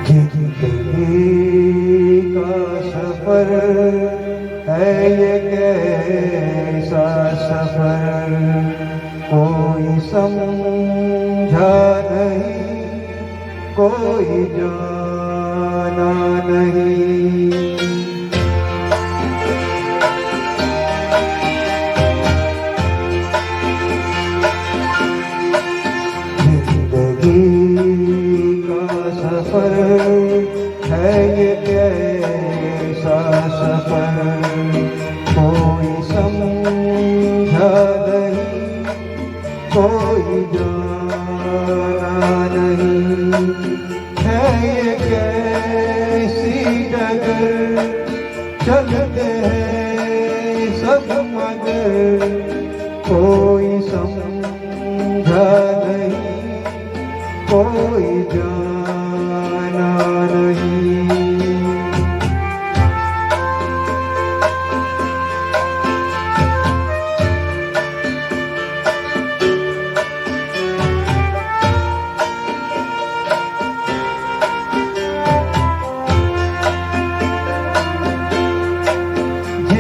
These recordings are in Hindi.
जिंदगी का सफर है ये कैसा सफर, कोई समझा नहीं, कोई जाना नहीं। सफर है ये कैसा सफर, कोई समझा नहीं, कोई जाना नहीं। है ये कैसी डगर, चलते हैं सब मगर, कोई समझा नहीं, कोई जाना नहीं।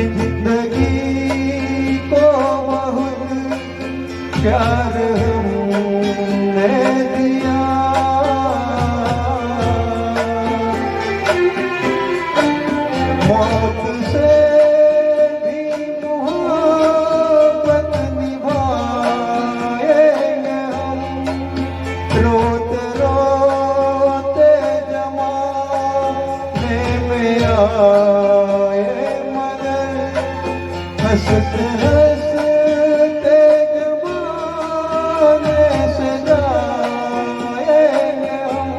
जिंदगी को बहुत प्यार हमने दिया, मौत से भी मोहब्बत निभाएंगे हम, रोते रोते जमाने में आए मगर, हंसते हंसते जमाने से जाएंगे हम।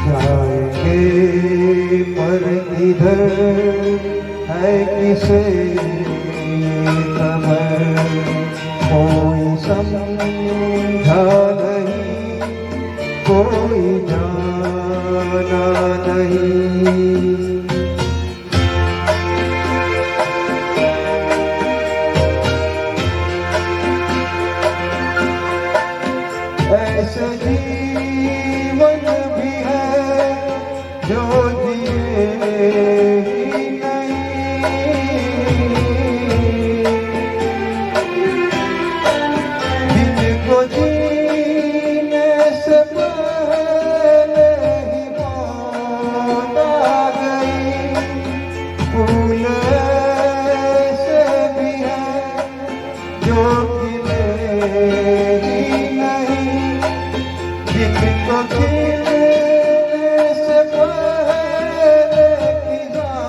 जाएंगे पर इधर है किसे खबर, कोई समझा नहीं, कोई जाना नहीं। ऐसे जीवन भी है जो जिए ही नहीं, जिनको जीने से पहले ही मौत आ गई। फूल ऐसे भी है जो खिले ही नहीं, जिनको खिलने से पहले खिज़ां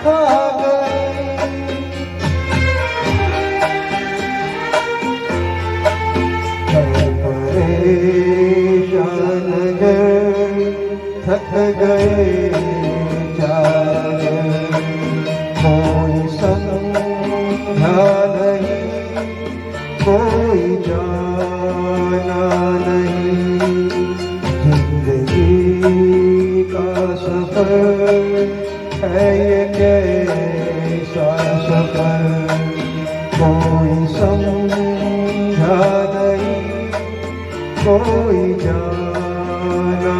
खा गई। परेशान अगर थक गए चार, कोई समझा नहीं, कोई जाना नहीं। जिंदगी का सफर है ये कैसा सफर, कोई समझा नहीं, कोई जाना